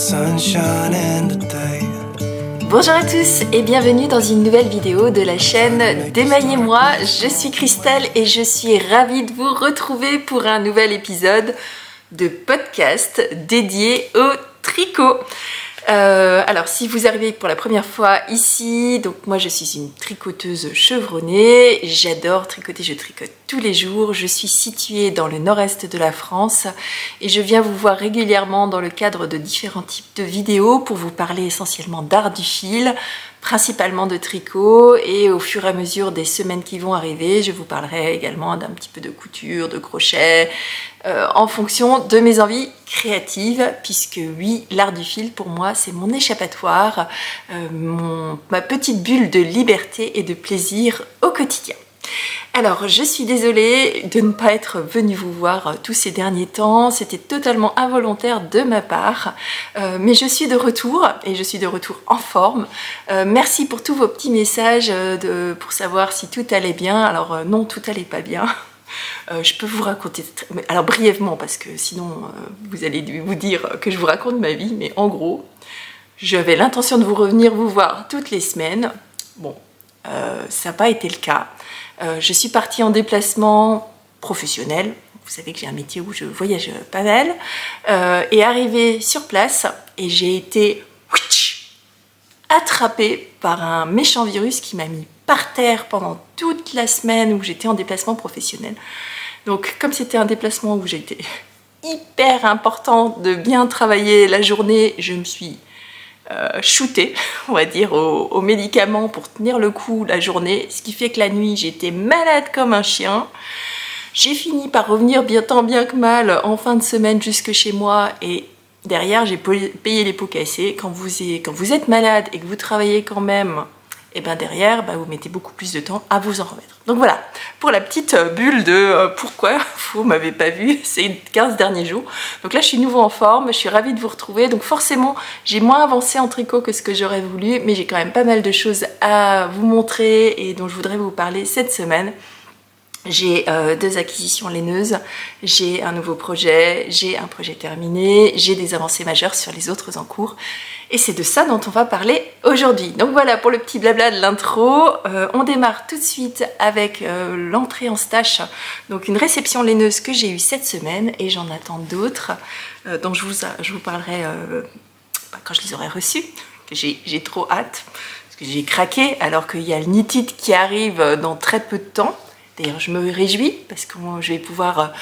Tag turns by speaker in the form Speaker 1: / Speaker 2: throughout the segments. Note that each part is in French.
Speaker 1: sunshine in the day.
Speaker 2: Bonjour à tous et bienvenue dans une nouvelle vidéo de la chaîne Démaillez-moi. Je suis Christelle et je suis ravie de vous retrouver pour un nouvel épisode de podcast dédié au tricot. Alors si vous arrivez pour la première fois ici, donc moi je suis une tricoteuse chevronnée, j'adore tricoter, je tricote tous les jours, je suis située dans le nord-est de la France et je viens vous voir régulièrement dans le cadre de différents types de vidéos pour vous parler essentiellement d'art du fil, principalement de tricot, et au fur et à mesure des semaines qui vont arriver, je vous parlerai également d'un petit peu de couture, de crochet, en fonction de mes envies créatives, puisque oui, l'art du fil pour moi c'est mon échappatoire, ma petite bulle de liberté et de plaisir au quotidien. Alors je suis désolée de ne pas être venue vous voir tous ces derniers temps, c'était totalement involontaire de ma part, mais je suis de retour et je suis de retour en forme. Merci pour tous vos petits messages pour savoir si tout allait bien. Alors non, tout allait pas bien. Je peux vous raconter, alors brièvement parce que sinon vous allez vous dire que je vous raconte ma vie, mais en gros j'avais l'intention de revenir vous voir toutes les semaines. Bon, ça n'a pas été le cas. Je suis partie en déplacement professionnel, vous savez que j'ai un métier où je voyage pas mal, et arrivée sur place et j'ai été attrapée par un méchant virus qui m'a mis par terre pendant toute la semaine où j'étais en déplacement professionnel. Donc comme c'était un déplacement où j'ai été hyper important de bien travailler la journée, je me suis shootée, on va dire, aux médicaments pour tenir le coup la journée, ce qui fait que la nuit j'étais malade comme un chien. J'ai fini par revenir bien tant bien que mal en fin de semaine jusque chez moi et derrière j'ai payé les pots cassés. Quand vous êtes malade et que vous travaillez quand même, et bien derrière vous mettez beaucoup plus de temps à vous en remettre. Donc voilà, pour la petite bulle de pourquoi vous m'avez pas vu ces 15 derniers jours. Donc là je suis nouveau en forme, je suis ravie de vous retrouver. Donc forcément j'ai moins avancé en tricot que ce que j'aurais voulu, mais j'ai quand même pas mal de choses à vous montrer et dont je voudrais vous parler cette semaine. J'ai 2 acquisitions laineuses, j'ai un nouveau projet, j'ai un projet terminé, j'ai des avancées majeures sur les autres en cours. Et c'est de ça dont on va parler aujourd'hui. Donc voilà pour le petit blabla de l'intro. On démarre tout de suite avec l'entrée en stache. Donc une réception laineuse que j'ai eue cette semaine et j'en attends d'autres dont je vous parlerai quand je les aurai reçues. J'ai trop hâte parce que j'ai craqué alors qu'il y a le Knitted qui arrive dans très peu de temps. D'ailleurs, je me réjouis parce que moi, je vais pouvoir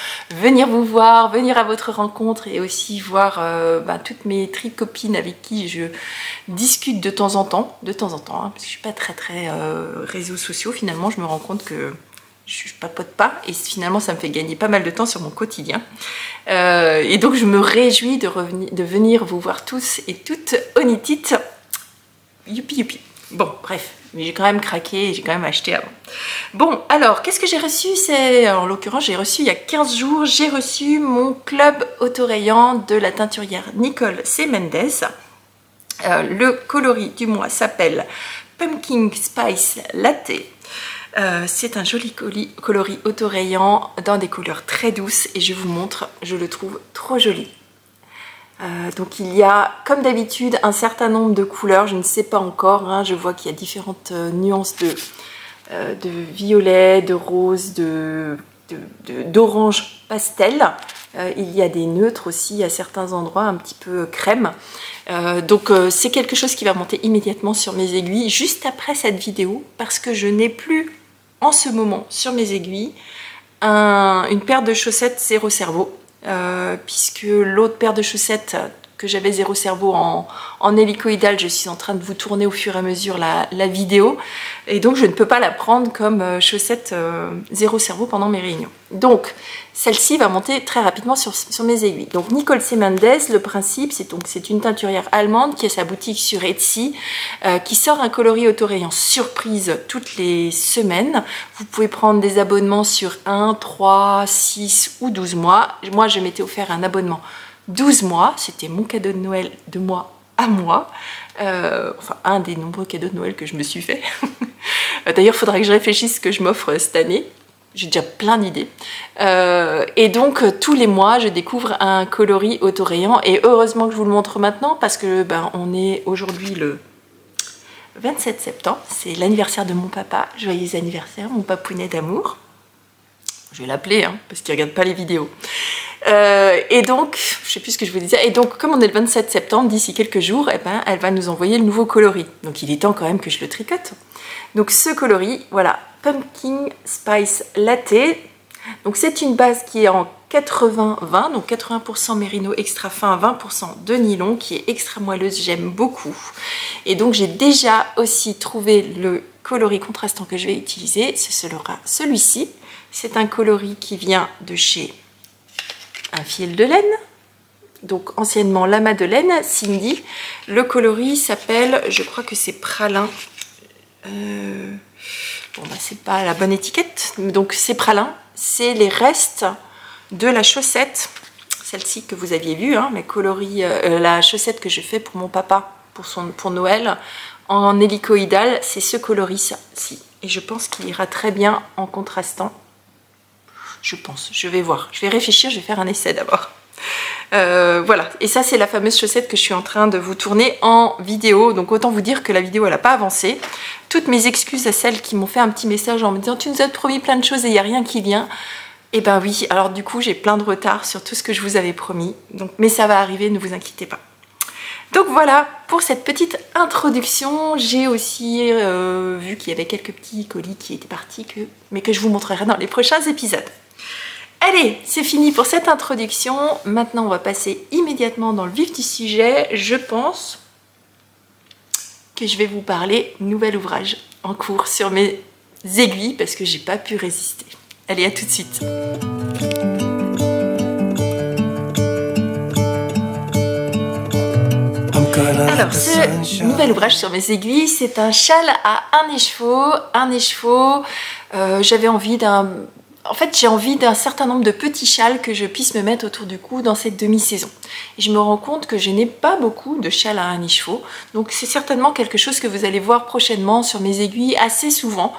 Speaker 2: venir vous voir, venir à votre rencontre et aussi voir toutes mes tricopines avec qui je discute de temps en temps, hein, parce que je suis pas très réseaux sociaux. Finalement, je me rends compte que je papote pas et finalement, ça me fait gagner pas mal de temps sur mon quotidien. Et donc, je me réjouis de venir vous voir tous et toutes au Knitted. Youpi youpi. Bon, bref. Mais j'ai quand même craqué et j'ai quand même acheté avant. Bon, alors, qu'est-ce que j'ai reçu? En l'occurrence, j'ai reçu il y a 15 jours, j'ai reçu mon club autorayant de la teinturière Nicole C. Mendes. Le coloris du mois s'appelle Pumpkin Spice Latte. C'est un joli coloris autorayant dans des couleurs très douces et je vous montre, je le trouve trop joli. Donc il y a comme d'habitude un certain nombre de couleurs, je ne sais pas encore, hein, je vois qu'il y a différentes nuances de violet, de rose, d'orange pastel. Il y a des neutres aussi à certains endroits, un petit peu crème. Donc c'est quelque chose qui va monter immédiatement sur mes aiguilles juste après cette vidéo parce que je n'ai plus en ce moment sur mes aiguilles une paire de chaussettes zéro cerveau. Puisque l'autre paire de chaussettes que j'avais zéro cerveau en hélicoïdal, je suis en train de vous tourner au fur et à mesure la vidéo et donc je ne peux pas la prendre comme chaussette zéro cerveau pendant mes réunions. Donc celle-ci va monter très rapidement sur mes aiguilles. Donc Nicole C. Mendes, le principe c'est une teinturière allemande qui a sa boutique sur Etsy, qui sort un coloris autorayant surprise toutes les semaines. Vous pouvez prendre des abonnements sur 1, 3, 6 ou 12 mois. Moi je m'étais offert un abonnement 12 mois, c'était mon cadeau de Noël de moi à moi, enfin un des nombreux cadeaux de Noël que je me suis fait. D'ailleurs, il faudrait que je réfléchisse ce que je m'offre cette année. j'ai déjà plein d'idées. Et donc, tous les mois, je découvre un coloris autorayant. Et heureusement que je vous le montre maintenant parce que on est aujourd'hui le 27 septembre. C'est l'anniversaire de mon papa. Joyeux anniversaire, mon papounet d'amour. Je vais l'appeler, hein, parce qu'il ne regarde pas les vidéos. Et donc, je ne sais plus ce que je vous disais. Et donc, comme on est le 27 septembre, d'ici quelques jours, elle va nous envoyer le nouveau coloris. Donc, il est temps quand même que je le tricote. Donc, ce coloris, voilà, Pumpkin Spice Latte. Donc, c'est une base qui est en 80-20, donc 80% mérino extra fin, 20% de nylon, qui est extra moelleuse, j'aime beaucoup. Et donc, j'ai déjà aussi trouvé le coloris contrastant que je vais utiliser. Ce sera celui-ci. C'est un coloris qui vient de chez Un Fil de Laine, donc anciennement La Madeleine, Cindy. Le coloris s'appelle, je crois que c'est Pralin. C'est pas la bonne étiquette, donc c'est Pralin. C'est les restes de la chaussette, celle-ci que vous aviez vue, hein, la chaussette que je fais pour mon papa pour Noël en hélicoïdal. C'est ce coloris-ci, et je pense qu'il ira très bien en contrastant. Je pense, je vais voir, je vais réfléchir, je vais faire un essai d'abord. Voilà, et ça c'est la fameuse chaussette que je suis en train de vous tourner en vidéo. Donc autant vous dire que la vidéo elle n'a pas avancé. Toutes mes excuses à celles qui m'ont fait un petit message en me disant tu nous as promis plein de choses et il n'y a rien qui vient. Et ben oui, alors du coup j'ai plein de retard sur tout ce que je vous avais promis. Donc, mais ça va arriver, ne vous inquiétez pas. Donc voilà pour cette petite introduction. J'ai aussi vu qu'il y avait quelques petits colis qui étaient partis, mais que je vous montrerai dans les prochains épisodes. Allez, c'est fini pour cette introduction. Maintenant, on va passer immédiatement dans le vif du sujet. Je pense que je vais vous parler nouvel ouvrage en cours sur mes aiguilles parce que j'ai pas pu résister. Allez, à tout de suite. Alors, ce nouvel ouvrage sur mes aiguilles, c'est un châle à un écheveau. J'avais envie d'un... En fait, j'ai envie d'un certain nombre de petits châles que je puisse me mettre autour du cou dans cette demi-saison. Et je me rends compte que je n'ai pas beaucoup de châles à un écheveau. Donc c'est certainement quelque chose que vous allez voir prochainement sur mes aiguilles assez souvent.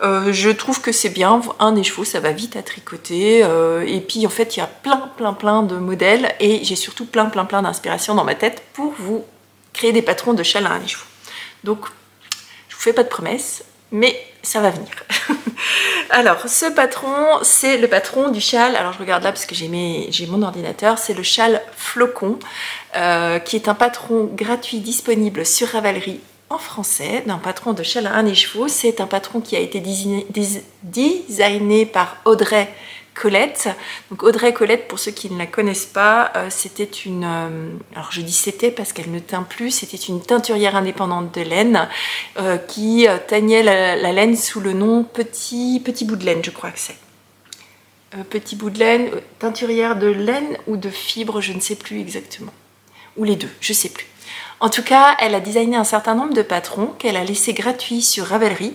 Speaker 2: Je trouve que c'est bien, un écheveau ça va vite à tricoter. Et puis en fait il y a plein de modèles. Et j'ai surtout plein d'inspiration dans ma tête pour vous créer des patrons de châles à un écheveau. Donc je vous fais pas de promesses, mais ça va venir. Alors, ce patron, c'est le patron du châle. Alors, je regarde là parce que j'ai mon ordinateur. C'est le châle Flocon, qui est un patron gratuit disponible sur Ravelry en français, d'un patron de châle à un écheveau. C'est un patron qui a été designé par Audrey Collette. Donc Audrey Collette, pour ceux qui ne la connaissent pas, c'était une... alors je dis c'était parce qu'elle ne teint plus, c'était une teinturière indépendante de laine qui teignait la laine sous le nom Petit Bout de Laine, je crois que c'est. Petit Bout de Laine, teinturière de laine ou de fibre, je ne sais plus exactement. Ou les deux, je ne sais plus. En tout cas, elle a designé un certain nombre de patrons qu'elle a laissés gratuits sur Ravelry.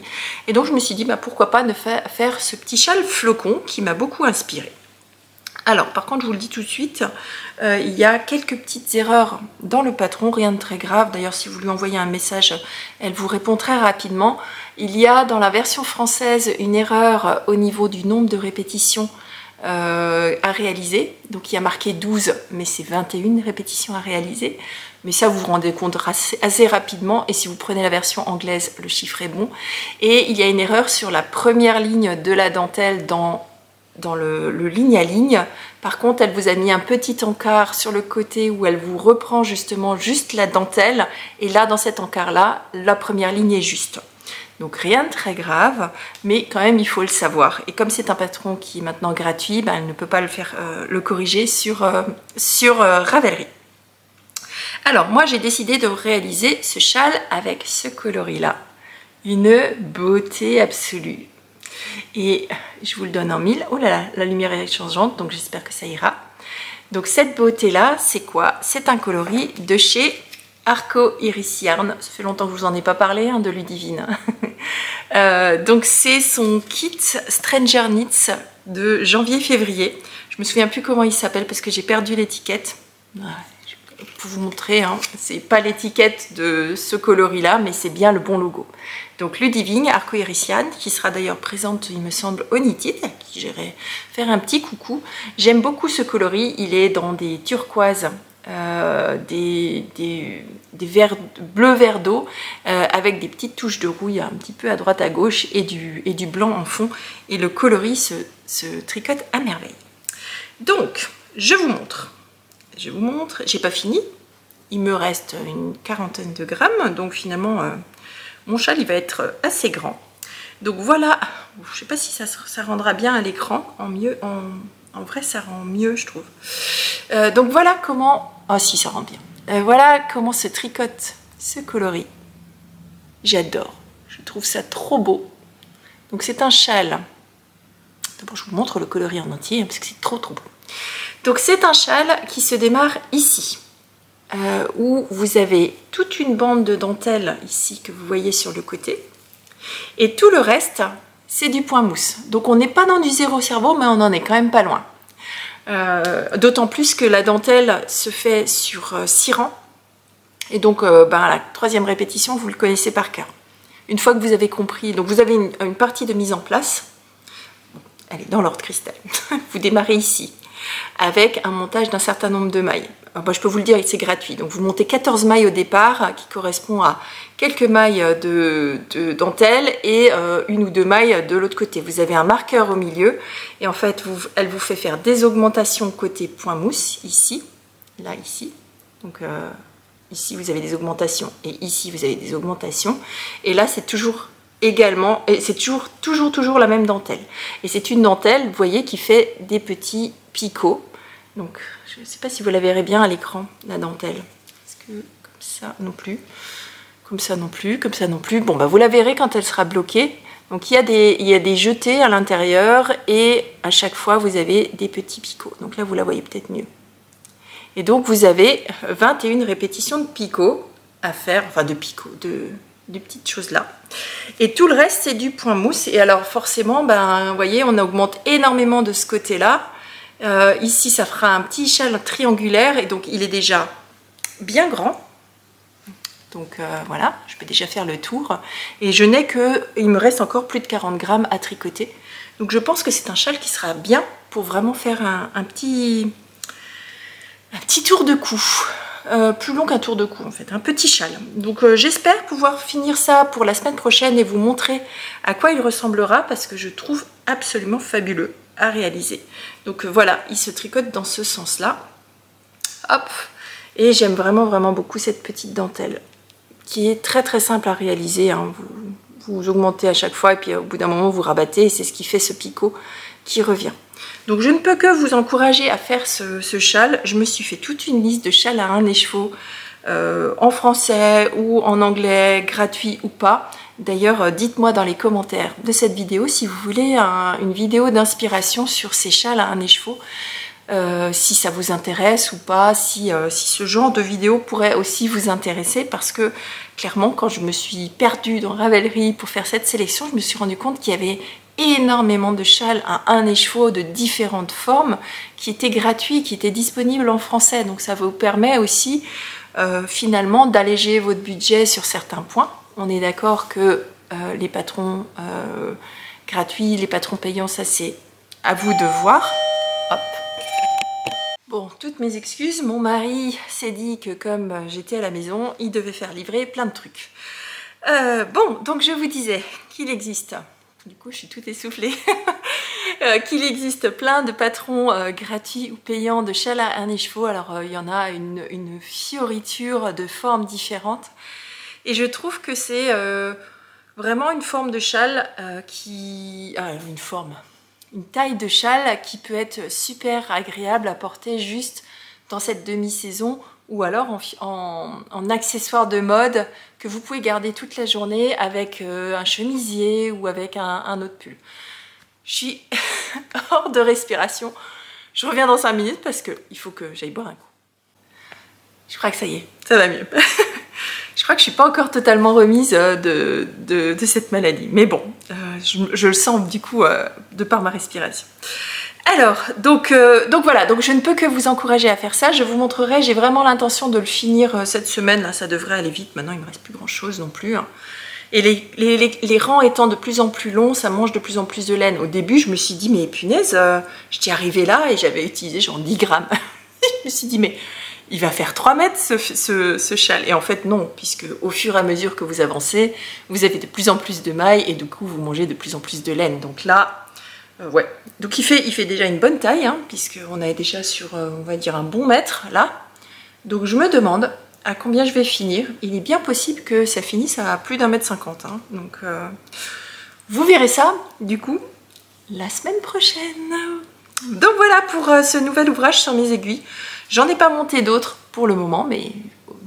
Speaker 2: Et donc je me suis dit, pourquoi pas ne faire ce petit châle Flocon qui m'a beaucoup inspirée. Alors, par contre, je vous le dis tout de suite, il y a quelques petites erreurs dans le patron, rien de très grave. D'ailleurs, si vous lui envoyez un message, elle vous répond très rapidement. Il y a dans la version française une erreur au niveau du nombre de répétitions à réaliser. Donc il y a marqué 12, mais c'est 21 répétitions à réaliser. Mais ça, vous vous rendez compte assez rapidement. Et si vous prenez la version anglaise, le chiffre est bon. Et il y a une erreur sur la première ligne de la dentelle dans le ligne à ligne. Par contre, elle vous a mis un petit encart sur le côté où elle vous reprend justement juste la dentelle. Et là, dans cet encart-là, la première ligne est juste. Donc rien de très grave, mais quand même il faut le savoir. Et comme c'est un patron qui est maintenant gratuit, elle ne peut pas le corriger sur Ravelry. Alors moi j'ai décidé de réaliser ce châle avec ce coloris-là. Une beauté absolue. Et je vous le donne en mille. Oh là là, la lumière est changeante, donc j'espère que ça ira. Donc cette beauté-là, c'est quoi? C'est un coloris de chez Arco Iris Yarn. Ça fait longtemps que je vous en ai pas parlé, de Ludivine. Donc c'est son kit Stranger Knits de janvier-février. Je me souviens plus comment il s'appelle parce que j'ai perdu l'étiquette. pour vous montrer, hein, c'est pas l'étiquette de ce coloris-là, mais c'est bien le bon logo. Donc Ludivine Arcoiriciane, qui sera d'ailleurs présente, il me semble, au Knitted, à qui j'irai faire un petit coucou. J'aime beaucoup ce coloris, il est dans des turquoises, des verts, bleu vert d'eau, avec des petites touches de rouille un petit peu à droite à gauche et du blanc en fond. Et le coloris se tricote à merveille. Donc, je vous montre, j'ai pas fini, il me reste une quarantaine de grammes, donc finalement mon châle il va être assez grand. Donc voilà, je sais pas si ça rendra bien à l'écran, en vrai ça rend mieux je trouve. Donc voilà comment, ah si ça rend bien, voilà comment se tricote ce coloris, j'adore, je trouve ça trop beau. Donc c'est un châle, d'abord je vous montre le coloris en entier parce que c'est trop beau. Donc c'est un châle qui se démarre ici, où vous avez toute une bande de dentelle ici que vous voyez sur le côté, et tout le reste c'est du point mousse. Donc on n'est pas dans du zéro cerveau, mais on en est quand même pas loin. D'autant plus que la dentelle se fait sur 6 rangs, et donc la 3e répétition vous le connaissez par cœur. Une fois que vous avez compris, donc vous avez une partie de mise en place, elle est dans l'ordre cristal, vous démarrez ici, avec un montage d'un certain nombre de mailles. Alors, je peux vous le dire, c'est gratuit. Donc vous montez 14 mailles au départ, qui correspond à quelques mailles de dentelle et 1 ou 2 mailles de l'autre côté. Vous avez un marqueur au milieu et en fait, elle vous fait faire des augmentations côté point mousse, ici, là, ici. Donc ici, vous avez des augmentations et ici, vous avez des augmentations. Et là, c'est toujours également, et c'est toujours la même dentelle. Et c'est une dentelle, vous voyez, qui fait des petits picots. Donc je ne sais pas si vous la verrez bien à l'écran, la dentelle. Est-ce que comme ça non plus, comme ça non plus, comme ça non plus. Bon bah vous la verrez quand elle sera bloquée. Donc il y a des jetés à l'intérieur et à chaque fois vous avez des petits picots. Donc là vous la voyez peut-être mieux. Et donc vous avez 21 répétitions de picots à faire, enfin de picots, de petites choses là. Et tout le reste c'est du point mousse. Et alors forcément, vous voyez, on augmente énormément de ce côté-là. Ici ça fera un petit châle triangulaire et donc il est déjà bien grand. Donc voilà, je peux déjà faire le tour. Et je n'ai que, il me reste encore plus de 40 grammes à tricoter. Donc je pense que c'est un châle qui sera bien pour vraiment faire un petit tour de cou. Plus long qu'un tour de cou en fait, un petit châle. Donc j'espère pouvoir finir ça pour la semaine prochaine et vous montrer à quoi il ressemblera parce que je trouve absolument fabuleux à réaliser. Donc voilà, il se tricote dans ce sens là. Hop, et j'aime vraiment beaucoup cette petite dentelle qui est très simple à réaliser, hein. Vous augmentez à chaque fois et puis au bout d'un moment vous rabattez et c'est ce qui fait ce picot qui revient. Donc je ne peux que vous encourager à faire ce châle. Je me suis fait toute une liste de châles à 1 écheveau en français ou en anglais, gratuit ou pas. D'ailleurs, dites-moi dans les commentaires de cette vidéo si vous voulez une vidéo d'inspiration sur ces châles à 1 écheveau, si ça vous intéresse ou pas, si ce genre de vidéo pourrait aussi vous intéresser, parce que clairement, quand je me suis perdue dans Ravelry pour faire cette sélection, je me suis rendu compte qu'il y avait énormément de châles à 1 écheveau de différentes formes qui étaient gratuits, qui étaient disponibles en français. Donc ça vous permet aussi finalement d'alléger votre budget sur certains points. On est d'accord que les patrons gratuits, les patrons payants, ça c'est à vous de voir. Hop. Bon, toutes mes excuses, mon mari s'est dit que comme j'étais à la maison, il devait faire livrer plein de trucs. Bon, donc je vous disais qu'il existe, du coup je suis toute essoufflée, qu'il existe plein de patrons gratuits ou payants de châles à 1 écheveau. Alors il y en a une fioriture de formes différentes. Et je trouve que c'est vraiment une forme de châle une taille de châle qui peut être super agréable à porter juste dans cette demi-saison ou alors en accessoire de mode que vous pouvez garder toute la journée avec un chemisier ou avec un autre pull. Je suis hors de respiration. Je reviens dans 5 minutes parce qu'il faut que j'aille boire un coup. Je crois que ça y est, ça va mieux. Je crois que je ne suis pas encore totalement remise de cette maladie. Mais bon, je le sens du coup de par ma respiration. Alors, donc voilà, donc je ne peux que vous encourager à faire ça. Je vous montrerai, j'ai vraiment l'intention de le finir cette semaine. Là, ça devrait aller vite. Maintenant, il ne me reste plus grand chose non plus. Hein. Et les rangs étant de plus en plus longs, ça mange de plus en plus de laine. Au début, je me suis dit, mais punaise, j'étais arrivée là et j'avais utilisé genre 10 grammes. Je me suis dit, mais il va faire 3 mètres ce châle. Et en fait, non, puisque au fur et à mesure que vous avancez, vous avez de plus en plus de mailles et du coup, vous mangez de plus en plus de laine. Donc là, ouais. Donc il fait déjà une bonne taille, hein, puisqu'on est déjà sur, on va dire, un bon mètre là. Donc je me demande à combien je vais finir. Il est bien possible que ça finisse à plus d'1,50 m. Hein. Donc vous verrez ça, du coup, la semaine prochaine. Donc voilà pour ce nouvel ouvrage sur mes aiguilles. J'en ai pas monté d'autres pour le moment, mais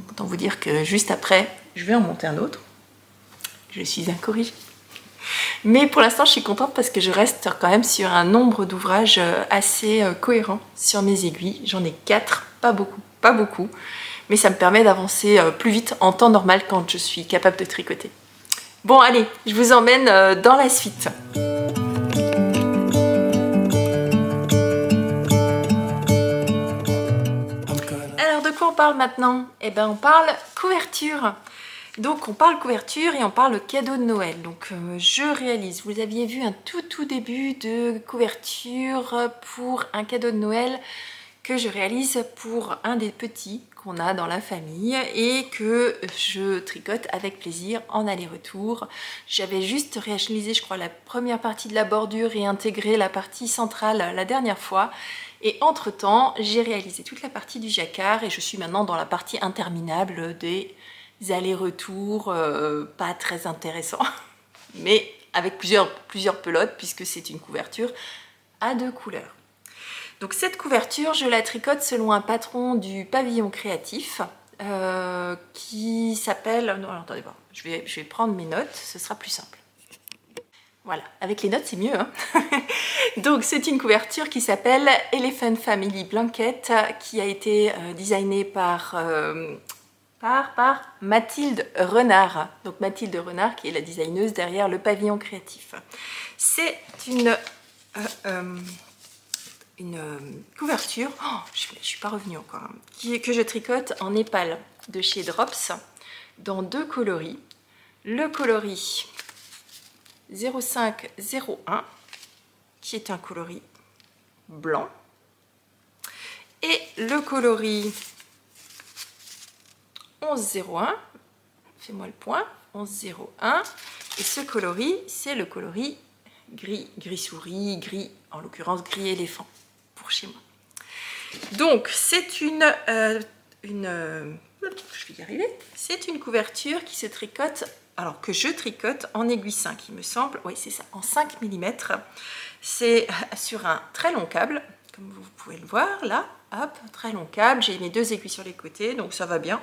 Speaker 2: autant vous dire que juste après, je vais en monter un autre. Je suis incorrigée. Mais pour l'instant, je suis contente parce que je reste quand même sur un nombre d'ouvrages assez cohérent sur mes aiguilles. J'en ai 4, pas beaucoup, mais ça me permet d'avancer plus vite en temps normal quand je suis capable de tricoter. Bon, allez, je vous emmène dans la suite. Alors, de quoi on parle maintenant? Eh ben, on parle couverture. Donc on parle couverture et on parle cadeau de Noël. Donc je réalise, vous aviez vu un tout début de couverture pour un cadeau de Noël que je réalise pour un des petits qu'on a dans la famille et que je tricote avec plaisir en aller-retour. J'avais juste réalisé, je crois, la première partie de la bordure et intégré la partie centrale la dernière fois. Et entre temps, j'ai réalisé toute la partie du jacquard et je suis maintenant dans la partie interminable des allers-retours pas très intéressants, mais avec plusieurs pelotes puisque c'est une couverture à 2 couleurs. Donc cette couverture, je la tricote selon un patron du pavillon créatif qui s'appelle... Non, alors, attendez pas, je vais prendre mes notes, ce sera plus simple. Voilà, avec les notes c'est mieux. Hein. Donc c'est une couverture qui s'appelle Elephant Family Blanket qui a été designée par Mathilde Renard. Donc Mathilde Renard qui est la designeuse derrière le pavillon créatif. C'est une couverture, oh, je ne suis pas revenue encore, hein, que je tricote en népal de chez Drops dans 2 coloris. Le coloris 0501 qui est un coloris blanc et le coloris 1101, fais-moi le point, 1101, et ce coloris, c'est le coloris gris souris, gris, en l'occurrence gris éléphant, pour chez moi. Donc, c'est une je vais y arriver, c'est une couverture qui se tricote, alors que je tricote en aiguille 5, il me semble, oui c'est ça, en 5 mm. C'est sur un très long câble, comme vous pouvez le voir, là, hop, très long câble, j'ai mes 2 aiguilles sur les côtés, donc ça va bien.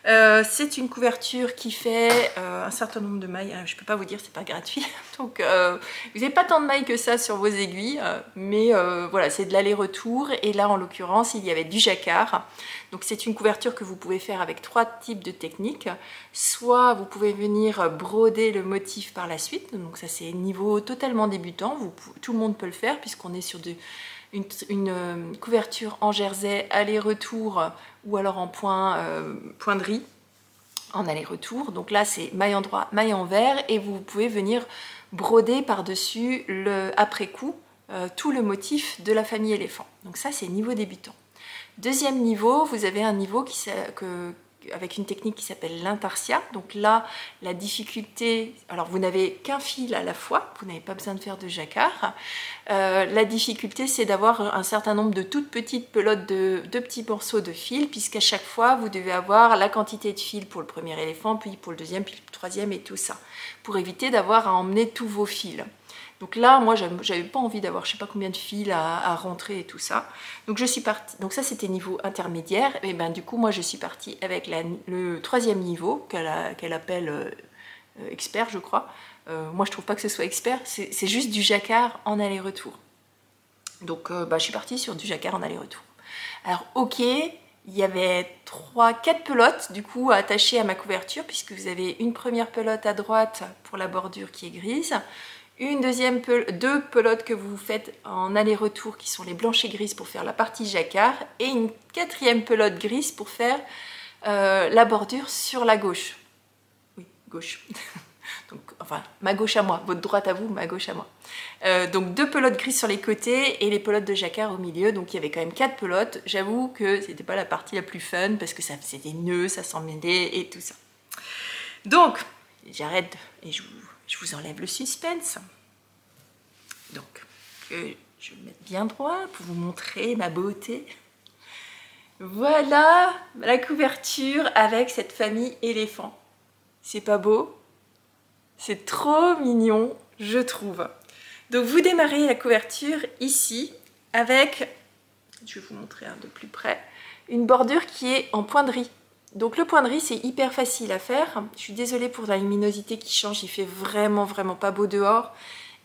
Speaker 2: C'est une couverture qui fait un certain nombre de mailles, je ne peux pas vous dire, c'est pas gratuit, donc vous n'avez pas tant de mailles que ça sur vos aiguilles, mais voilà, c'est de l'aller-retour, et là en l'occurrence il y avait du jacquard, donc c'est une couverture que vous pouvez faire avec 3 types de techniques, soit vous pouvez venir broder le motif par la suite, donc ça c'est niveau totalement débutant, tout le monde peut le faire puisqu'on est sur une couverture en jersey aller-retour ou alors en pointerie en aller-retour. Donc là c'est maille en droit, maille envers et vous pouvez venir broder par-dessus après coup tout le motif de la famille éléphant. Donc ça c'est niveau débutant. Deuxième niveau, vous avez un niveau avec une technique qui s'appelle l'intarsia. Donc là, la difficulté, alors vous n'avez qu'un fil à la fois, vous n'avez pas besoin de faire de jacquard. La difficulté, c'est d'avoir un certain nombre de toutes petites pelotes de petits morceaux de fil, puisqu'à chaque fois, vous devez avoir la quantité de fil pour le premier éléphant, puis pour le deuxième, puis le troisième et tout ça, pour éviter d'avoir à emmener tous vos fils. Donc là, moi, j'avais pas envie d'avoir je sais pas combien de fils à rentrer et tout ça. Donc je suis partie. Donc ça, c'était niveau intermédiaire. Et ben du coup, moi, je suis partie avec le 3e niveau qu'elle appelle expert, je crois. Moi, je trouve pas que ce soit expert. C'est juste du jacquard en aller-retour. Donc, je suis partie sur du jacquard en aller-retour. Alors, ok. Il y avait 4 pelotes du coup attachées à ma couverture puisque vous avez une première pelote à droite pour la bordure qui est grise, deux pelotes que vous faites en aller-retour qui sont les blanches et grises pour faire la partie jacquard et une quatrième pelote grise pour faire la bordure sur la gauche. Oui, gauche. Donc, enfin, ma gauche à moi, votre droite à vous, ma gauche à moi. Donc 2 pelotes grises sur les côtés et les pelotes de jacquard au milieu. Donc il y avait quand même 4 pelotes. J'avoue que c'était pas la partie la plus fun parce que ça faisait des nœuds, ça s'emmêlait et tout ça. Donc, j'arrête et je vous enlève le suspense. Donc, je vais me mettre bien droit pour vous montrer ma beauté. Voilà la couverture avec cette famille éléphant. C'est pas beau? C'est trop mignon, je trouve. Donc vous démarrez la couverture ici avec, je vais vous montrer un de plus près, une bordure qui est en point de riz. Donc le point de riz, c'est hyper facile à faire. Je suis désolée pour la luminosité qui change, il fait vraiment pas beau dehors.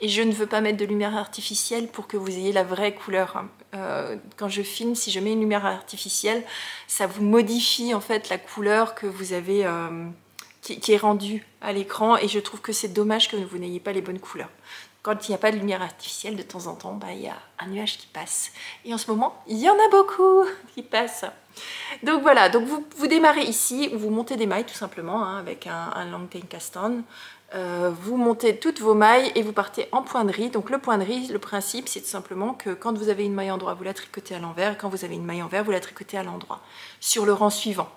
Speaker 2: Et je ne veux pas mettre de lumière artificielle pour que vous ayez la vraie couleur. Quand je filme, si je mets une lumière artificielle, ça vous modifie en fait la couleur que vous avez, qui est rendue à l'écran. Et je trouve que c'est dommage que vous n'ayez pas les bonnes couleurs. Quand il n'y a pas de lumière artificielle, de temps en temps, bah, il y a un nuage qui passe. Et en ce moment, il y en a beaucoup qui passent. Donc voilà, donc vous démarrez ici, vous montez des mailles tout simplement, hein, avec un long tail cast-on. Vous montez toutes vos mailles et vous partez en point de riz. Donc le point de riz, le principe, c'est tout simplement que quand vous avez une maille en endroit, vous la tricotez à l'envers. Et quand vous avez une maille envers, vous la tricotez à l'endroit, sur le rang suivant.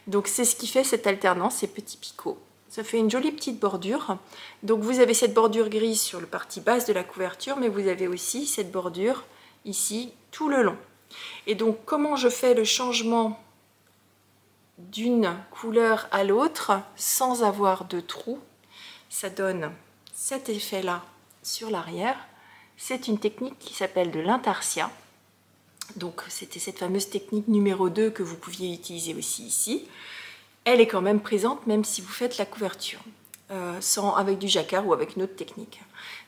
Speaker 2: Donc c'est ce qui fait cette alternance, ces petits picots. Ça fait une jolie petite bordure. Donc vous avez cette bordure grise sur la partie basse de la couverture, mais vous avez aussi cette bordure ici tout le long. Et donc comment je fais le changement d'une couleur à l'autre sans avoir de trou? Ça donne cet effet-là sur l'arrière. C'est une technique qui s'appelle de l'intarsia. Donc c'était cette fameuse technique numéro 2 que vous pouviez utiliser aussi ici. Elle est quand même présente même si vous faites la couverture, avec du jacquard ou avec une autre technique.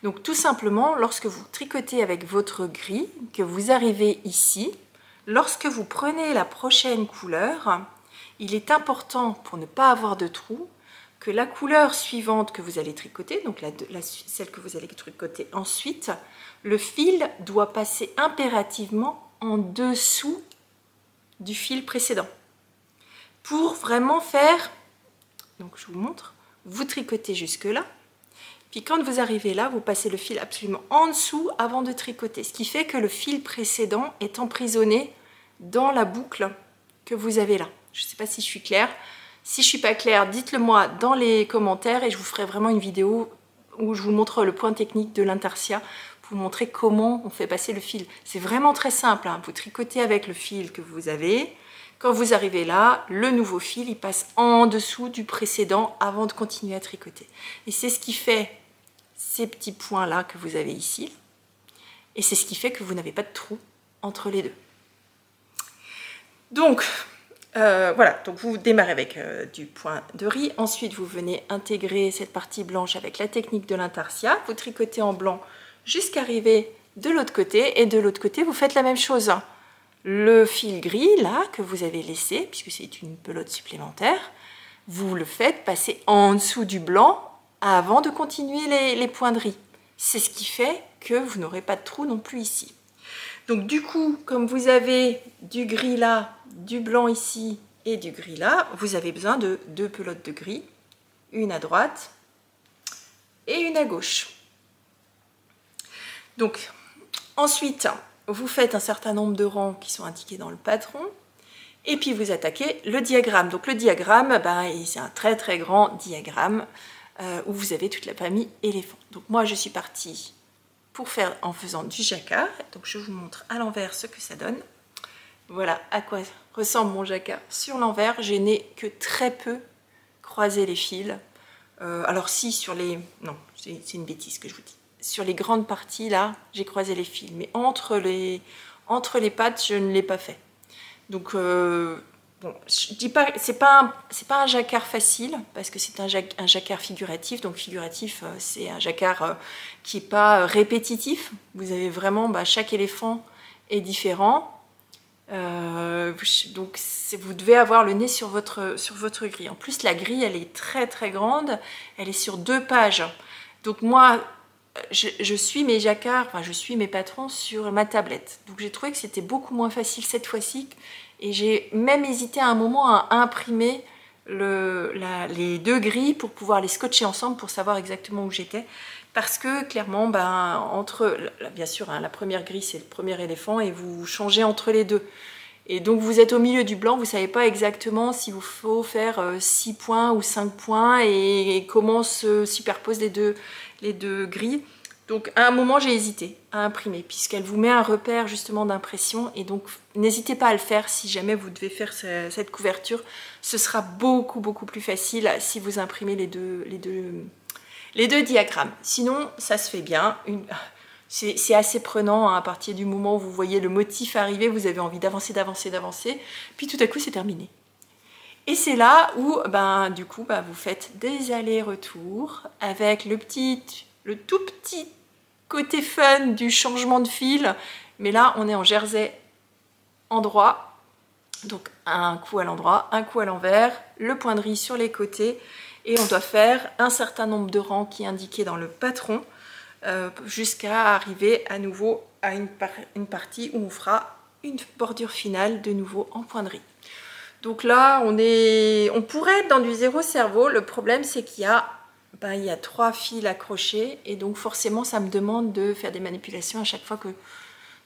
Speaker 2: Donc tout simplement, lorsque vous tricotez avec votre gris, que vous arrivez ici, lorsque vous prenez la prochaine couleur, il est important pour ne pas avoir de trou, que la couleur suivante que vous allez tricoter, donc celle que vous allez tricoter ensuite, le fil doit passer impérativement en dessous du fil précédent. Pour vraiment faire, donc je vous montre, vous tricotez jusque là, puis quand vous arrivez là, vous passez le fil absolument en dessous avant de tricoter, ce qui fait que le fil précédent est emprisonné dans la boucle que vous avez là. Je ne sais pas si je suis claire. Si je ne suis pas claire, dites-le moi dans les commentaires et je vous ferai vraiment une vidéo où je vous montre le point technique de l'intarsia pour vous montrer comment on fait passer le fil. C'est vraiment très simple, hein. Vous tricotez avec le fil que vous avez. Quand vous arrivez là, le nouveau fil, il passe en dessous du précédent avant de continuer à tricoter. Et c'est ce qui fait ces petits points-là que vous avez ici. Et c'est ce qui fait que vous n'avez pas de trou entre les deux. Donc, voilà, donc vous démarrez avec du point de riz. Ensuite, vous venez intégrer cette partie blanche avec la technique de l'intarsia. Vous tricotez en blanc jusqu'à arriver de l'autre côté. Et de l'autre côté, vous faites la même chose. Le fil gris, là, que vous avez laissé, puisque c'est une pelote supplémentaire, vous le faites passer en dessous du blanc avant de continuer les points de riz. C'est ce qui fait que vous n'aurez pas de trou non plus ici. Donc du coup, comme vous avez du gris là, du blanc ici et du gris là, vous avez besoin de 2 pelotes de gris, une à droite et une à gauche. Donc ensuite, vous faites un certain nombre de rangs qui sont indiqués dans le patron et puis vous attaquez le diagramme. Donc le diagramme, c'est un très grand diagramme où vous avez toute la famille éléphant. Donc moi je suis partie pour faire en faisant du jacquard. Donc je vous montre à l'envers ce que ça donne. Voilà à quoi ressemble mon jacquard sur l'envers. Je n'ai que très peu croisé les fils. Alors si sur les... Non, c'est une bêtise que je vous dis. Sur les grandes parties là, j'ai croisé les fils. Mais entre les pattes, je ne l'ai pas fait. Donc bon, je dis pas, c'est pas un jacquard facile parce que c'est un jacquard figuratif. Donc figuratif, c'est un jacquard qui n'est pas répétitif. Vous avez vraiment, chaque éléphant est différent. Donc vous devez avoir le nez sur votre grille. En plus, la grille, elle est très grande. Elle est sur 2 pages. Donc moi, je suis mes jacquards, enfin je suis mes patrons sur ma tablette. Donc j'ai trouvé que c'était beaucoup moins facile cette fois-ci. Et j'ai même hésité à un moment à imprimer les 2 grilles pour pouvoir les scotcher ensemble pour savoir exactement où j'étais. Parce que clairement, bien sûr, hein, la première grille c'est le premier éléphant et vous changez entre les deux. Et donc vous êtes au milieu du blanc, vous ne savez pas exactement s'il vous faut faire 6 points ou 5 points et comment se superposent les deux grilles. Donc à un moment j'ai hésité à imprimer puisqu'elle vous met un repère justement d'impression et donc n'hésitez pas à le faire si jamais vous devez faire cette couverture. Ce sera beaucoup plus facile si vous imprimez les deux diagrammes. Sinon ça se fait bien. C'est assez prenant hein, à partir du moment où vous voyez le motif arriver, vous avez envie d'avancer, puis tout à coup c'est terminé. Et c'est là où du coup vous faites des allers-retours avec le tout petit côté fun du changement de fil, mais là on est en jersey endroit, donc un coup à l'endroit, un coup à l'envers, le point de riz sur les côtés, et on doit faire un certain nombre de rangs qui est indiqué dans le patron, jusqu'à arriver à nouveau à une partie où on fera une bordure finale de nouveau en point de riz. Donc là on pourrait être dans du zéro cerveau, le problème c'est qu'il y a 3 fils accrochés et donc forcément ça me demande de faire des manipulations à chaque fois que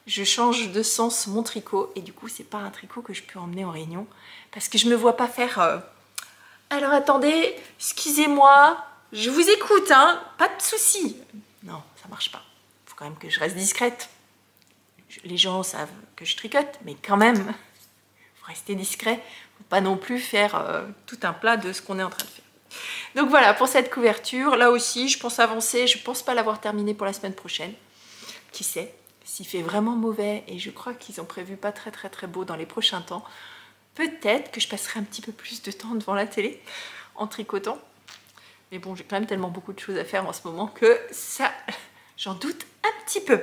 Speaker 2: je change de sens mon tricot et du coup c'est pas un tricot que je peux emmener en réunion parce que je me vois pas faire alors attendez, excusez-moi, je vous écoute hein, pas de souci. Non, ça marche pas. Il faut quand même que je reste discrète. Les gens savent que je tricote, mais quand même, il faut rester discret. Faut pas non plus faire tout un plat de ce qu'on est en train de faire. Donc voilà, pour cette couverture, là aussi, je pense avancer. Je pense pas l'avoir terminée pour la semaine prochaine. Qui sait, s'il fait vraiment mauvais, et je crois qu'ils ont prévu pas très beau dans les prochains temps, peut-être que je passerai un petit peu plus de temps devant la télé, en tricotant. Mais bon, j'ai quand même tellement beaucoup de choses à faire en ce moment que ça, j'en doute un petit peu.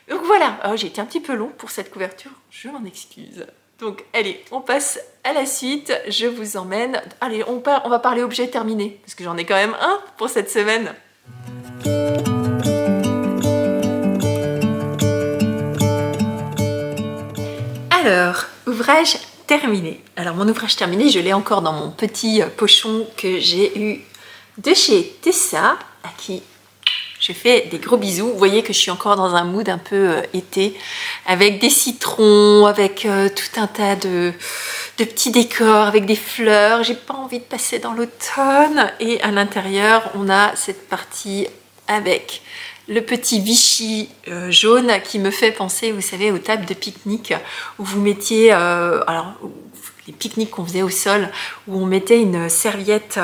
Speaker 2: Donc voilà, j'ai été un petit peu long pour cette couverture, je m'en excuse. Donc allez, on passe à la suite, je vous emmène. Allez, on va parler objet terminé, parce que j'en ai quand même un pour cette semaine. Alors, ouvrage terminé. Alors mon ouvrage terminé, je l'ai encore dans mon petit pochon que j'ai eu de chez Tessa, à qui je fais des gros bisous. Vous voyez que je suis encore dans un mood un peu été, avec des citrons, avec tout un tas de petits décors, avec des fleurs. J'ai pas envie de passer dans l'automne. Et à l'intérieur, on a cette partie avec le petit Vichy jaune qui me fait penser, vous savez, aux tables de pique-nique où vous mettiez, les pique-niques qu'on faisait au sol, où on mettait une serviette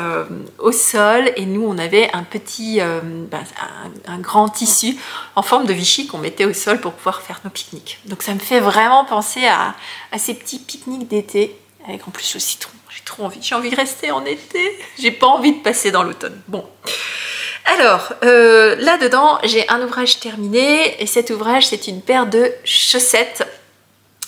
Speaker 2: au sol et nous on avait un petit, un grand tissu en forme de Vichy qu'on mettait au sol pour pouvoir faire nos pique-niques. Donc ça me fait vraiment penser à ces petits pique-niques d'été avec en plus le citron. J'ai trop envie, j'ai envie de rester en été, j'ai pas envie de passer dans l'automne. Bon. Alors, là-dedans, j'ai un ouvrage terminé et cet ouvrage, c'est une paire de chaussettes.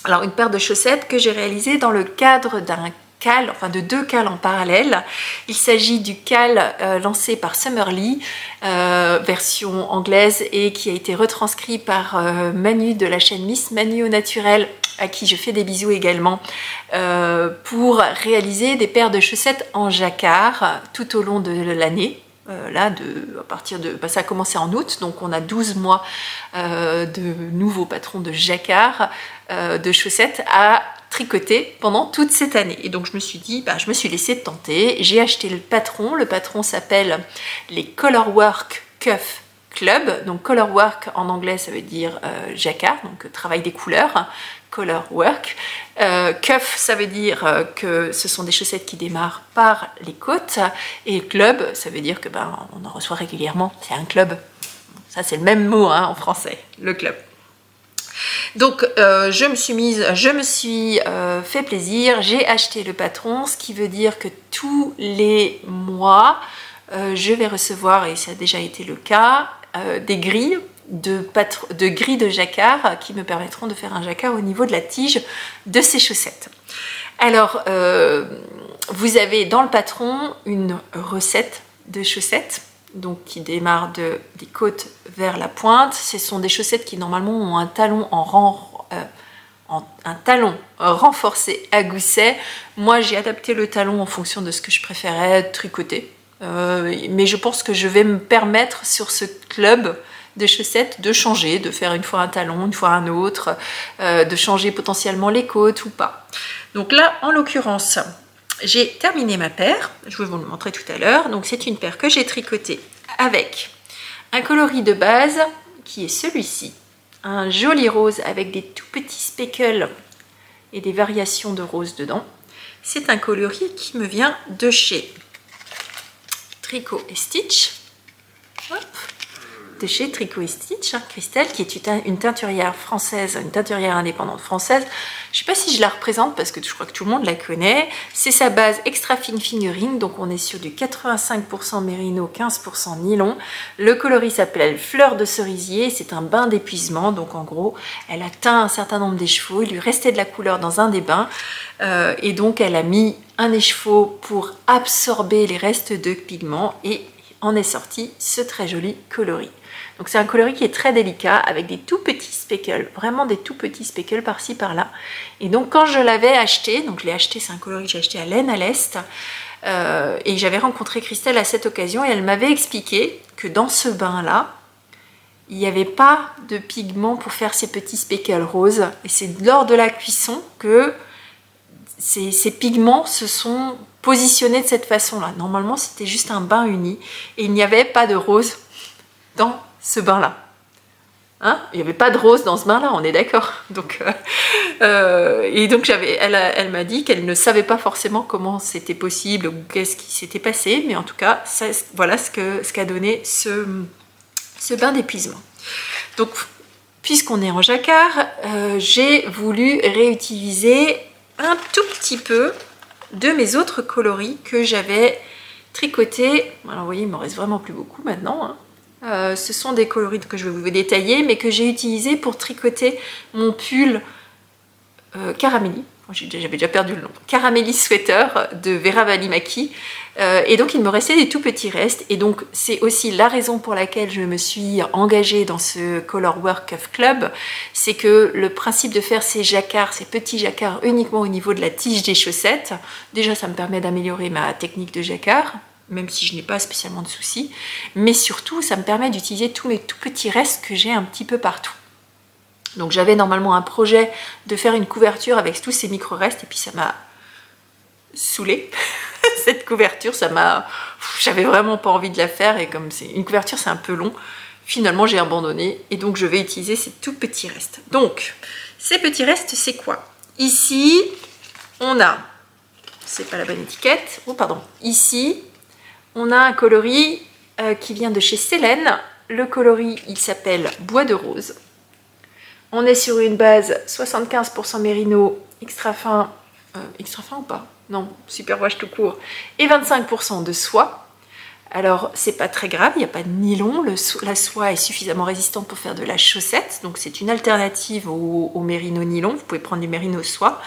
Speaker 2: Alors, une paire de chaussettes que j'ai réalisée dans le cadre d'un cal, enfin de 2 cals en parallèle. Il s'agit du cal lancé par Summerlee, version anglaise, et qui a été retranscrit par Manu de la chaîne Miss Manu au naturel, à qui je fais des bisous également, pour réaliser des paires de chaussettes en jacquard tout au long de l'année. À partir de, ça a commencé en août, donc on a 12 mois de nouveaux patrons de jacquard, de chaussettes à tricoter pendant toute cette année. Et donc je me suis dit, je me suis laissée tenter, j'ai acheté le patron s'appelle les Colorwork Cuff Club, donc Colorwork en anglais ça veut dire jacquard, donc travail des couleurs, Colorwork. Cuff, ça veut dire que ce sont des chaussettes qui démarrent par les côtes, et club, ça veut dire que on en reçoit régulièrement, c'est un club. Ça c'est le même mot hein, en français, le club. Donc je me suis fait plaisir, j'ai acheté le patron, ce qui veut dire que tous les mois je vais recevoir, et ça a déjà été le cas, des grilles de grilles de jacquard qui me permettront de faire un jacquard au niveau de la tige de ces chaussettes. Alors vous avez dans le patron une recette de chaussettes donc qui démarre des côtes vers la pointe. Ce sont des chaussettes qui normalement ont un talon un talon renforcé à gousset. Moi j'ai adapté le talon en fonction de ce que je préférais tricoter. Mais je pense que je vais me permettre sur ce club de chaussettes de changer, de faire une fois un talon, une fois un autre, de changer potentiellement les côtes ou pas. Donc là en l'occurrence j'ai terminé ma paire, je vais vous le montrer tout à l'heure. Donc c'est une paire que j'ai tricotée avec un coloris de base qui est celui-ci, un joli rose avec des tout petits speckles et des variations de rose dedans. C'est un coloris qui me vient de chez Tricot et Stitch. Hop. De chez Tricot et Stitch, hein, Christelle, qui est une teinturière française, une teinturière indépendante française. Je ne sais pas si je la représente parce que je crois que tout le monde la connaît. C'est sa base extra fine fingering, donc on est sur du 85% mérino, 15% nylon. Le coloris s'appelle Fleur de cerisier, c'est un bain d'épuisement, donc en gros, elle a teint un certain nombre d'écheveaux, il lui restait de la couleur dans un des bains, et donc elle a mis un écheveau pour absorber les restes de pigments, et en est sorti ce très joli coloris. Donc c'est un coloris qui est très délicat avec des tout petits speckles, vraiment des tout petits speckles par-ci par-là. Et donc quand je l'avais acheté, donc je l'ai acheté, c'est un coloris que j'ai acheté à Laine à l'Est, et j'avais rencontré Christelle à cette occasion et elle m'avait expliqué que dans ce bain-là, il n'y avait pas de pigment pour faire ces petits speckles roses. Et c'est lors de la cuisson que ces pigments se sont positionnés de cette façon-là. Normalement, c'était juste un bain uni et il n'y avait pas de rose dans ce bain-là. Hein, il n'y avait pas de rose dans ce bain-là, on est d'accord. Donc, et donc elle m'a dit qu'elle ne savait pas forcément comment c'était possible ou qu'est-ce qui s'était passé, mais en tout cas, ça, voilà ce qu'a donné ce bain d'épuisement. Donc, puisqu'on est en jacquard, j'ai voulu réutiliser un tout petit peu de mes autres coloris que j'avais tricotés. Alors, vous voyez, il me reste vraiment plus beaucoup maintenant, hein. Ce sont des coloris que je vais vous détailler, mais que j'ai utilisé pour tricoter mon pull Caramelli. J'avais déjà perdu le nom. Caramelli Sweater de Vera Valimaki. Et donc il me restait des tout petits restes. Et donc c'est aussi la raison pour laquelle je me suis engagée dans ce Color Work of Club. C'est que le principe de faire ces jacquards, ces petits jacquards uniquement au niveau de la tige des chaussettes, déjà ça me permet d'améliorer ma technique de jacquard, même si je n'ai pas spécialement de soucis, mais surtout ça me permet d'utiliser tous mes tout petits restes que j'ai un petit peu partout. Donc j'avais normalement un projet de faire une couverture avec tous ces micro-restes, et puis ça m'a saoulée, cette couverture, j'avais vraiment pas envie de la faire, et comme c'est une couverture c'est un peu long, finalement j'ai abandonné, et donc je vais utiliser ces tout petits restes. Donc, ces petits restes c'est quoi? Ici, on a, c'est pas la bonne étiquette, oh pardon, ici, on a un coloris qui vient de chez Célène. Le coloris, il s'appelle Bois de Rose. On est sur une base 75% mérino, extra fin ou pas? Non, super wash tout court. Et 25% de soie. Alors, c'est pas très grave, il n'y a pas de nylon. La soie est suffisamment résistante pour faire de la chaussette. Donc, c'est une alternative au mérino nylon. Vous pouvez prendre du mérino soie.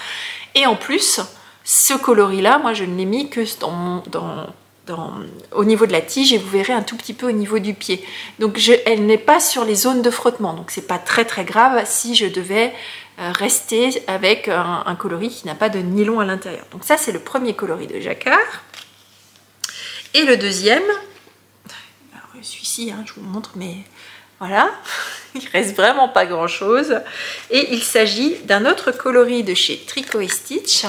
Speaker 2: Et en plus, ce coloris-là, moi, je ne l'ai mis que au niveau de la tige, et vous verrez un tout petit peu au niveau du pied. Donc elle n'est pas sur les zones de frottement, donc c'est pas très très grave si je devais rester avec un coloris qui n'a pas de nylon à l'intérieur. Donc ça c'est le premier coloris de jacquard. Et le deuxième, celui-ci, hein, je vous montre, mais voilà, il reste vraiment pas grand chose. Et il s'agit d'un autre coloris de chez Tricot et Stitch.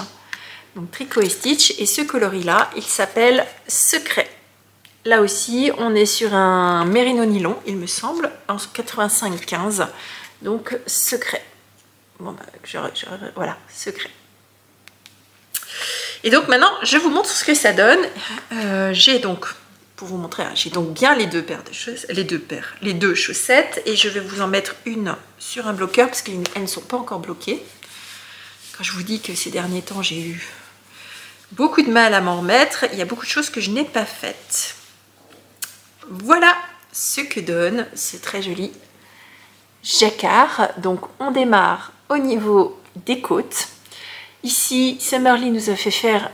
Speaker 2: Donc Tricot et Stitch, et ce coloris là il s'appelle Secret. Là aussi on est sur un mérino nylon il me semble, en 85-15, donc Secret. Bon bah voilà, Secret. Et donc maintenant je vous montre ce que ça donne. J'ai donc, pour vous montrer, j'ai donc bien les deux paires de chaussettes, les deux chaussettes, et je vais vous en mettre une sur un bloqueur parce qu'elles ne sont pas encore bloquées. Quand je vous dis que ces derniers temps j'ai eu beaucoup de mal à m'en remettre, il y a beaucoup de choses que je n'ai pas faites. Voilà ce que donne ce très joli jacquard. Donc on démarre au niveau des côtes. Ici, Summerly nous a fait faire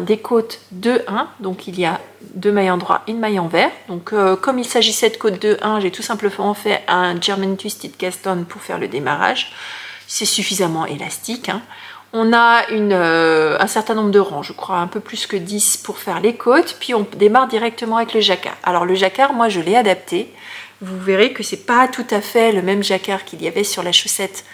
Speaker 2: des côtes 2-1, donc il y a 2 mailles en droit, une maille en vert. Donc comme il s'agissait de côte 2-1, j'ai tout simplement fait un German Twisted Cast On pour faire le démarrage. C'est suffisamment élastique, hein. On a un certain nombre de rangs, je crois un peu plus que 10 pour faire les côtes, puis on démarre directement avec le jacquard. Alors le jacquard, moi je l'ai adapté. Vous verrez que c'est pas tout à fait le même jacquard qu'il y avait sur la chaussette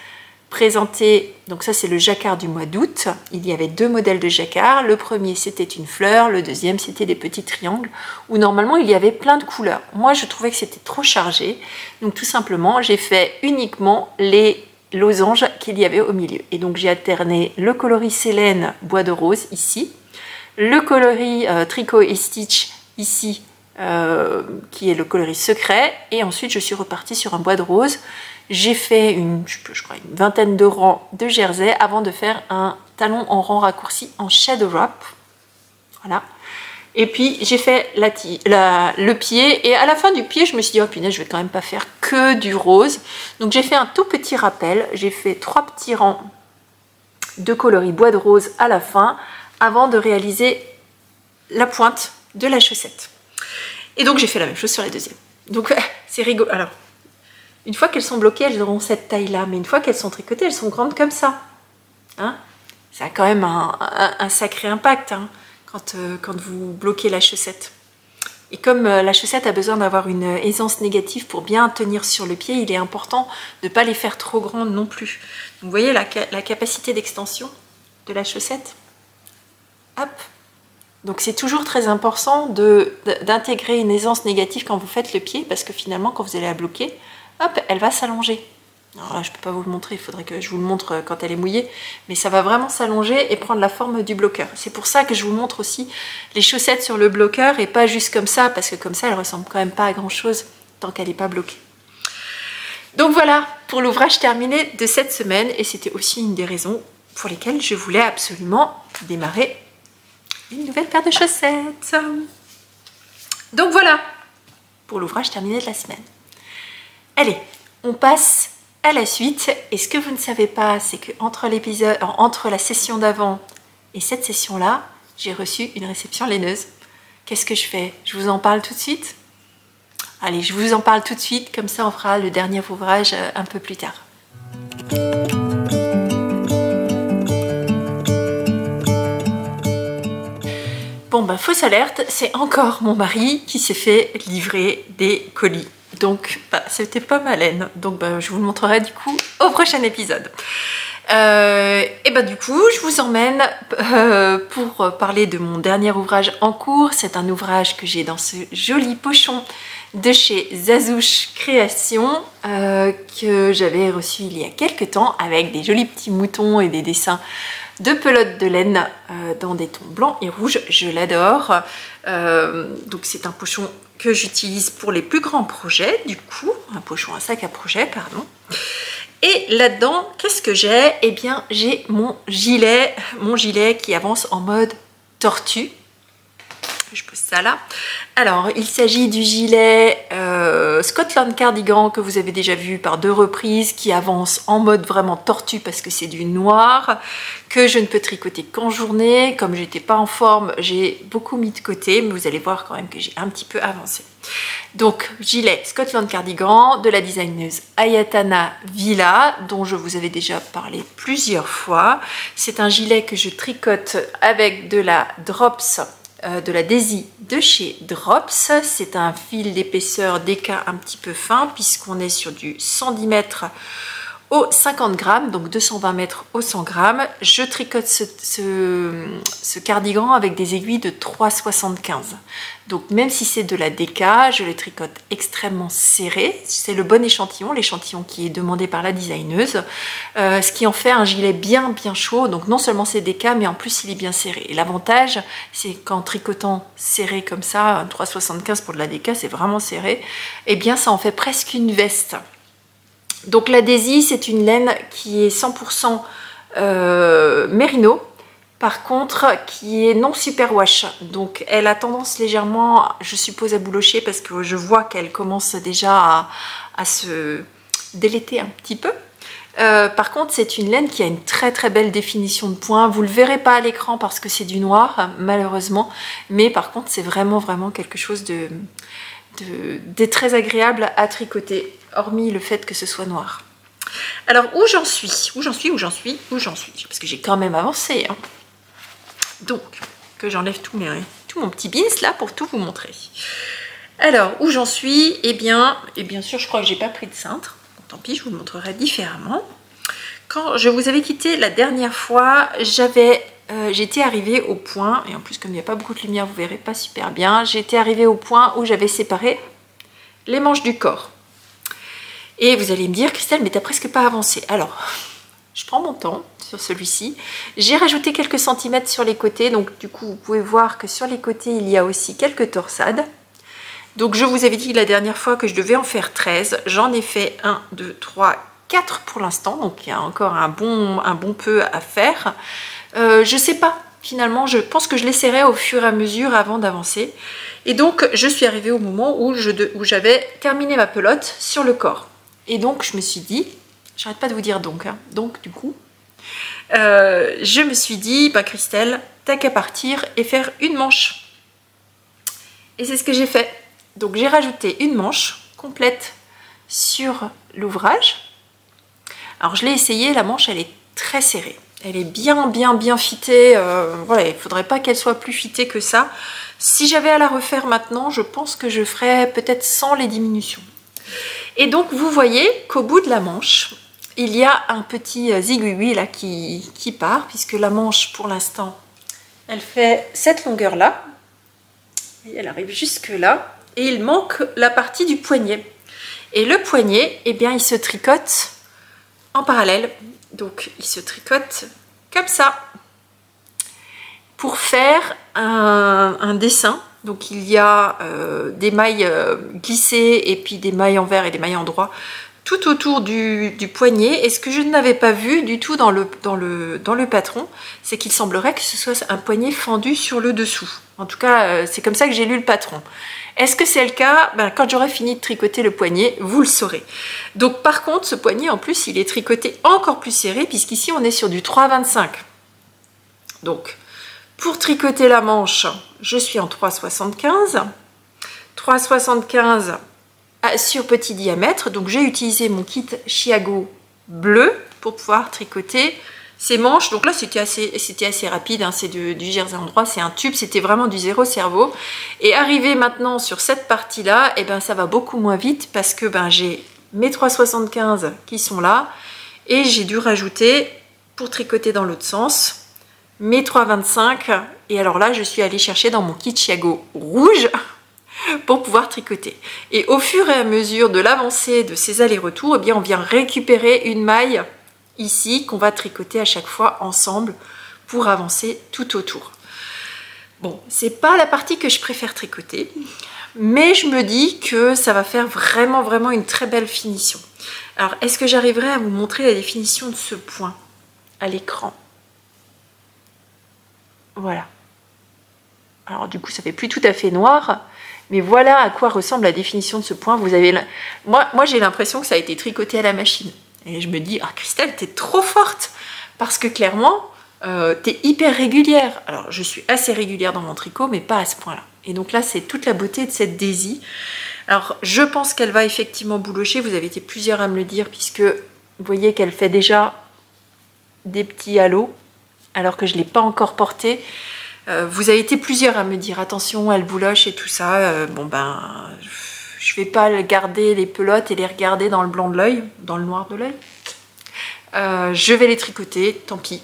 Speaker 2: présentée. Donc ça c'est le jacquard du mois d'août. Il y avait 2 modèles de jacquard. Le premier c'était une fleur, le deuxième c'était des petits triangles où normalement il y avait plein de couleurs. Moi je trouvais que c'était trop chargé, donc tout simplement j'ai fait uniquement les losanges qu'il y avait au milieu. Et donc j'ai alterné le coloris Célène bois de rose ici, le coloris tricot et stitch ici, qui est le coloris secret, et ensuite je suis repartie sur un bois de rose. J'ai fait je crois une vingtaine de rangs de jersey avant de faire un talon en rang raccourci en shadow wrap. Voilà. Et puis j'ai fait le pied, et à la fin du pied je me suis dit oh punaise, je vais quand même pas faire que du rose. Donc j'ai fait un tout petit rappel, j'ai fait 3 petits rangs de coloris bois de rose à la fin avant de réaliser la pointe de la chaussette. Et donc j'ai fait la même chose sur la deuxième. Donc c'est rigolo. Alors une fois qu'elles sont bloquées, elles auront cette taille là, mais une fois qu'elles sont tricotées, elles sont grandes comme ça, hein. Ça a quand même un sacré impact, hein, quand vous bloquez la chaussette. Et comme la chaussette a besoin d'avoir une aisance négative pour bien tenir sur le pied, il est important de ne pas les faire trop grandes non plus. Donc, vous voyez la capacité d'extension de la chaussette. Hop. Donc c'est toujours très important d'intégrer une aisance négative quand vous faites le pied, parce que finalement quand vous allez la bloquer, hop, elle va s'allonger. Alors là, je ne peux pas vous le montrer, il faudrait que je vous le montre quand elle est mouillée, mais ça va vraiment s'allonger et prendre la forme du bloqueur. C'est pour ça que je vous montre aussi les chaussettes sur le bloqueur et pas juste comme ça, parce que comme ça, elle ressemble quand même pas à grand chose tant qu'elle n'est pas bloquée. Donc voilà pour l'ouvrage terminé de cette semaine, et c'était aussi une des raisons pour lesquelles je voulais absolument démarrer une nouvelle paire de chaussettes. Donc voilà pour l'ouvrage terminé de la semaine. Allez, on passe à la suite. Et ce que vous ne savez pas, c'est que entre la session d'avant et cette session-là, j'ai reçu une réception laineuse. Qu'est-ce que je fais? Je vous en parle tout de suite? Allez, je vous en parle tout de suite, comme ça on fera le dernier ouvrage un peu plus tard. Bon ben, fausse alerte, c'est encore mon mari qui s'est fait livrer des colis. Donc bah, c'était pas ma laine, donc bah, je vous le montrerai du coup au prochain épisode. Et bah du coup je vous emmène pour parler de mon dernier ouvrage en cours. C'est un ouvrage que j'ai dans ce joli pochon de chez Zazouche Création, que j'avais reçu il y a quelques temps, avec des jolis petits moutons et des dessins de pelote de laine dans des tons blancs et rouges. Je l'adore. Donc c'est un pochon que j'utilise pour les plus grands projets, du coup, un pochon à sac à projet, pardon. Et là-dedans, qu'est-ce que j'ai? Eh bien, j'ai mon gilet qui avance en mode tortue. Je pose ça là. Alors, il s'agit du gilet Scotland Cardigan que vous avez déjà vu par 2 reprises, qui avance en mode vraiment tortue parce que c'est du noir, que je ne peux tricoter qu'en journée. Comme j'étais pas en forme, j'ai beaucoup mis de côté, mais vous allez voir quand même que j'ai un petit peu avancé. Donc, gilet Scotland Cardigan de la designeuse Ayatana Villa, dont je vous avais déjà parlé plusieurs fois. C'est un gilet que je tricote avec de la Drops, de la Daisy de chez Drops. C'est un fil d'épaisseur DK un petit peu fin, puisqu'on est sur du 110 mètres au 50 grammes, donc 220 mètres au 100 grammes. Je tricote ce cardigan avec des aiguilles de 3,75. Donc même si c'est de la DK, je les tricote extrêmement serrés. C'est le bon échantillon, l'échantillon qui est demandé par la designeuse, ce qui en fait un gilet bien chaud. Donc non seulement c'est DK, mais en plus il est bien serré. Et l'avantage, c'est qu'en tricotant serré comme ça, 3,75 pour de la DK, c'est vraiment serré, et bien ça en fait presque une veste. Donc la Daisy, c'est une laine qui est 100% mérino, par contre qui est non superwash. Donc elle a tendance légèrement, je suppose, à boulocher, parce que je vois qu'elle commence déjà à se délaiter un petit peu. Par contre, c'est une laine qui a une très très belle définition de point. Vous le verrez pas à l'écran parce que c'est du noir, malheureusement. Mais par contre, c'est vraiment quelque chose de très agréable à tricoter, hormis le fait que ce soit noir. Alors, où j'en suis? Parce que j'ai quand même avancé. Hein. Donc, que j'enlève tout mon petit bins là pour tout vous montrer. Alors, où j'en suis? Eh bien sûr, je crois que j'ai pas pris de cintre. Tant pis, je vous le montrerai différemment. Quand je vous avais quitté la dernière fois, j'étais arrivée au point, et en plus comme il n'y a pas beaucoup de lumière, vous verrez pas super bien, j'étais arrivée au point où j'avais séparé les manches du corps. Et vous allez me dire, Christelle, mais t'as presque pas avancé. Alors, je prends mon temps sur celui-ci. J'ai rajouté quelques centimètres sur les côtés, donc du coup, vous pouvez voir que sur les côtés, il y a aussi quelques torsades. Donc je vous avais dit la dernière fois que je devais en faire 13. J'en ai fait 1, 2, 3, 4 pour l'instant. Donc il y a encore un bon peu à faire. Je sais pas, finalement, je pense que je l'essaierai au fur et à mesure avant d'avancer. Et donc je suis arrivée au moment où j'avais terminé ma pelote sur le corps. Et donc je me suis dit, j'arrête pas de vous dire donc, hein, donc du coup, je me suis dit, bah Christelle, t'as qu'à partir et faire une manche. Et c'est ce que j'ai fait. Donc j'ai rajouté une manche complète sur l'ouvrage. Alors je l'ai essayé, la manche elle est très serrée. Elle est bien fitée. Voilà, il ne faudrait pas qu'elle soit plus fitée que ça. Si j'avais à la refaire maintenant, je pense que je ferais peut-être sans les diminutions. Et donc vous voyez qu'au bout de la manche, il y a un petit zigouigoui là qui part, puisque la manche pour l'instant, elle fait cette longueur là. Et elle arrive jusque là. Et il manque la partie du poignet. Et le poignet, eh bien, il se tricote en parallèle. Donc, il se tricote comme ça. Pour faire un dessin, donc il y a des mailles glissées et puis des mailles envers et des mailles endroit tout autour du poignet. Et ce que je n'avais pas vu du tout dans le patron, c'est qu'il semblerait que ce soit un poignet fendu sur le dessous. En tout cas, c'est comme ça que j'ai lu le patron. Est-ce que c'est le cas? Ben, quand j'aurai fini de tricoter le poignet, vous le saurez. Donc par contre, ce poignet, en plus, il est tricoté encore plus serré, puisqu'ici, on est sur du 3,25. Donc, pour tricoter la manche, je suis en 3,75. 3,75 sur petit diamètre. Donc j'ai utilisé mon kit Chiago bleu pour pouvoir tricoter ces manches. Donc là c'était assez rapide, hein, c'est du jersey endroit, c'est un tube, c'était vraiment du zéro cerveau. Et arrivé maintenant sur cette partie là, et ben ça va beaucoup moins vite parce que ben j'ai mes 3,75 qui sont là et j'ai dû rajouter pour tricoter dans l'autre sens mes 3,25. Et alors là je suis allée chercher dans mon kit Chiago rouge pour pouvoir tricoter. Et au fur et à mesure de l'avancée de ces allers-retours, eh bien on vient récupérer une maille ici qu'on va tricoter à chaque fois ensemble pour avancer tout autour. Bon, c'est pas la partie que je préfère tricoter, mais je me dis que ça va faire vraiment une très belle finition. Alors, est-ce que j'arriverai à vous montrer la définition de ce point à l'écran? Voilà. Alors du coup, ça fait plus tout à fait noir, mais voilà à quoi ressemble la définition de ce point. Vous avez, moi j'ai l'impression que ça a été tricoté à la machine. Et je me dis, ah Christelle, t'es trop forte, parce que clairement, t'es hyper régulière. Alors, je suis assez régulière dans mon tricot, mais pas à ce point-là. Et donc là, c'est toute la beauté de cette Daisy. Alors, je pense qu'elle va effectivement boulocher. Vous avez été plusieurs à me le dire, puisque vous voyez qu'elle fait déjà des petits halos, alors que je ne l'ai pas encore portée. Vous avez été plusieurs à me dire, attention, elle bouloche et tout ça. Bon ben... je vais pas garder les pelotes et les regarder dans le blanc de l'œil, dans le noir de l'œil. Je vais les tricoter, tant pis.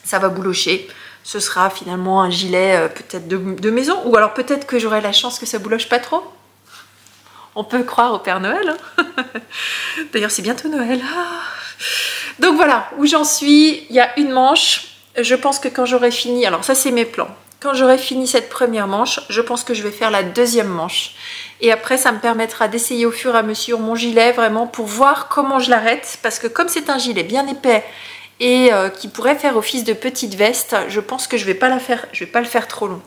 Speaker 2: Ça va boulocher. Ce sera finalement un gilet peut-être de maison. Ou alors peut-être que j'aurai la chance que ça bouloche pas trop. On peut croire au Père Noël. Hein. D'ailleurs, c'est bientôt Noël. Ah. Donc voilà, où j'en suis. Il y a une manche. Je pense que quand j'aurai fini... Alors ça, c'est mes plans. Quand j'aurai fini cette première manche, je pense que je vais faire la deuxième manche. Et après, ça me permettra d'essayer au fur et à mesure mon gilet, vraiment, pour voir comment je l'arrête. Parce que comme c'est un gilet bien épais et qui pourrait faire office de petite veste, je pense que je vais pas le faire trop long.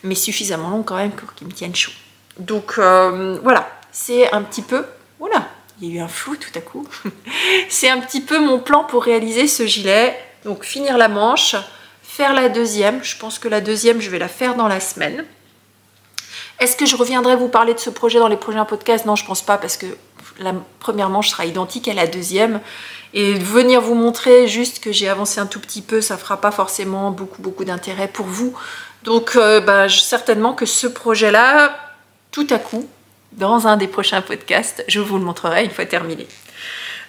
Speaker 2: Mais suffisamment long quand même pour qu'il me tienne chaud. Donc voilà, c'est un petit peu... Voilà, il y a eu un flou tout à coup. C'est un petit peu mon plan pour réaliser ce gilet. Donc finir la manche, faire la deuxième. Je pense que la deuxième, je vais la faire dans la semaine. Est-ce que je reviendrai vous parler de ce projet dans les prochains podcasts? Non, je pense pas, parce que la première manche sera identique à la deuxième. Et venir vous montrer juste que j'ai avancé un tout petit peu, ça fera pas forcément beaucoup d'intérêt pour vous. Donc certainement que ce projet-là, tout à coup, dans un des prochains podcasts, je vous le montrerai une fois terminé.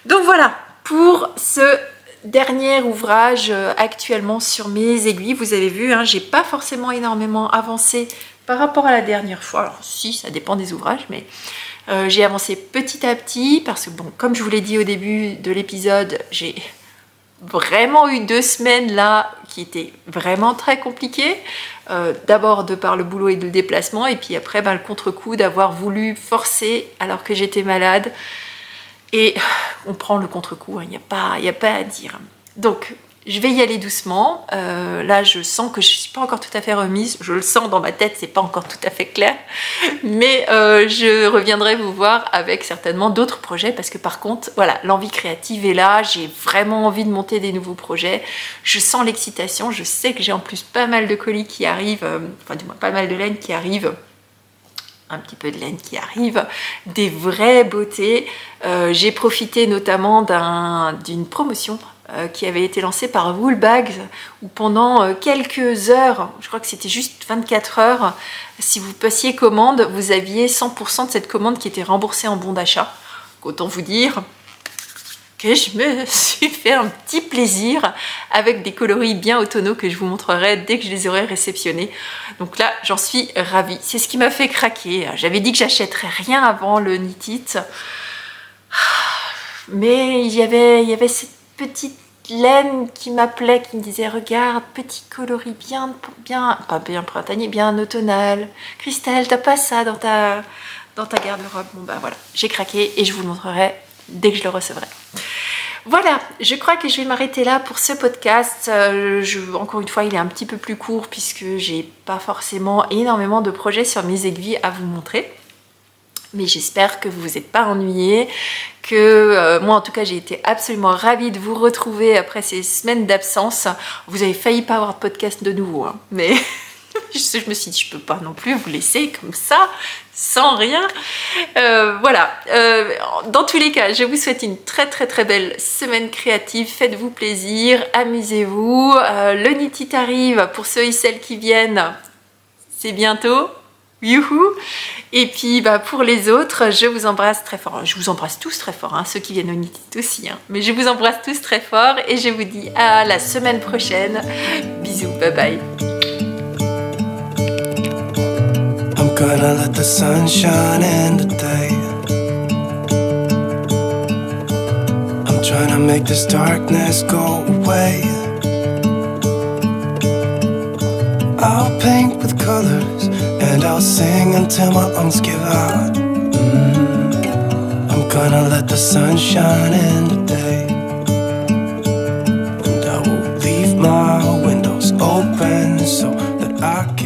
Speaker 2: Donc voilà, pour ce dernier ouvrage actuellement sur mes aiguilles. Vous avez vu, hein, j'ai pas forcément énormément avancé par rapport à la dernière fois. Alors si, ça dépend des ouvrages, mais j'ai avancé petit à petit parce que bon, comme je vous l'ai dit au début de l'épisode, j'ai vraiment eu 2 semaines là qui étaient vraiment très compliquées. D'abord de par le boulot et le déplacement, et puis après le contre-coup d'avoir voulu forcer alors que j'étais malade. Et on prend le contre-coup, il n'y a pas à dire. Donc, je vais y aller doucement. Là, je sens que je ne suis pas encore tout à fait remise. Je le sens dans ma tête, c'est pas encore tout à fait clair. Mais je reviendrai vous voir avec certainement d'autres projets. Parce que par contre, voilà, l'envie créative est là. J'ai vraiment envie de monter des nouveaux projets. Je sens l'excitation. Je sais que j'ai en plus pas mal de colis qui arrivent. Enfin, du moins, pas mal de laine qui arrive. Un petit peu de laine qui arrive, des vraies beautés. J'ai profité notamment d'une promotion qui avait été lancée par Woolbags, où pendant quelques heures, je crois que c'était juste 24 heures, si vous passiez commande, vous aviez 100% de cette commande qui était remboursée en bon d'achat. Autant vous dire que je me suis fait un petit plaisir avec des coloris bien automnaux que je vous montrerai dès que je les aurai réceptionnés. Donc là, j'en suis ravie. C'est ce qui m'a fait craquer. J'avais dit que j'achèterais rien avant le Knit It. Mais il y avait cette petite laine qui m'appelait, qui me disait « Regarde, petit coloris pas bien printanier, bien automnal. Christelle, t'as pas ça dans ta garde-robe ?» Bon voilà, j'ai craqué et je vous le montrerai dès que je le recevrai. Voilà, je crois que je vais m'arrêter là pour ce podcast. Encore une fois, il est un petit peu plus court puisque j'ai pas forcément énormément de projets sur mes aiguilles à vous montrer. Mais j'espère que vous vous êtes pas ennuyés, que moi en tout cas j'ai été absolument ravie de vous retrouver après ces semaines d'absence. Vous avez failli pas avoir de podcast de nouveau, hein, mais je me suis dit je peux pas non plus vous laisser comme ça, sans rien. Voilà, dans tous les cas, je vous souhaite une très belle semaine créative. Faites-vous plaisir, amusez-vous. Le Knit It arrive pour ceux et celles qui viennent, c'est bientôt. Youhou! Et puis pour les autres, je vous embrasse très fort. Je vous embrasse tous très fort, hein, ceux qui viennent au Knit It aussi. Hein. Mais je vous embrasse tous très fort et je vous dis à la semaine prochaine. Bisous, bye bye.
Speaker 1: I'm gonna let the sun shine in today. I'm trying to make this darkness go away. I'll paint with colors and I'll sing until my lungs give out. I'm gonna let the sun shine in today. And I will leave my windows open so that I can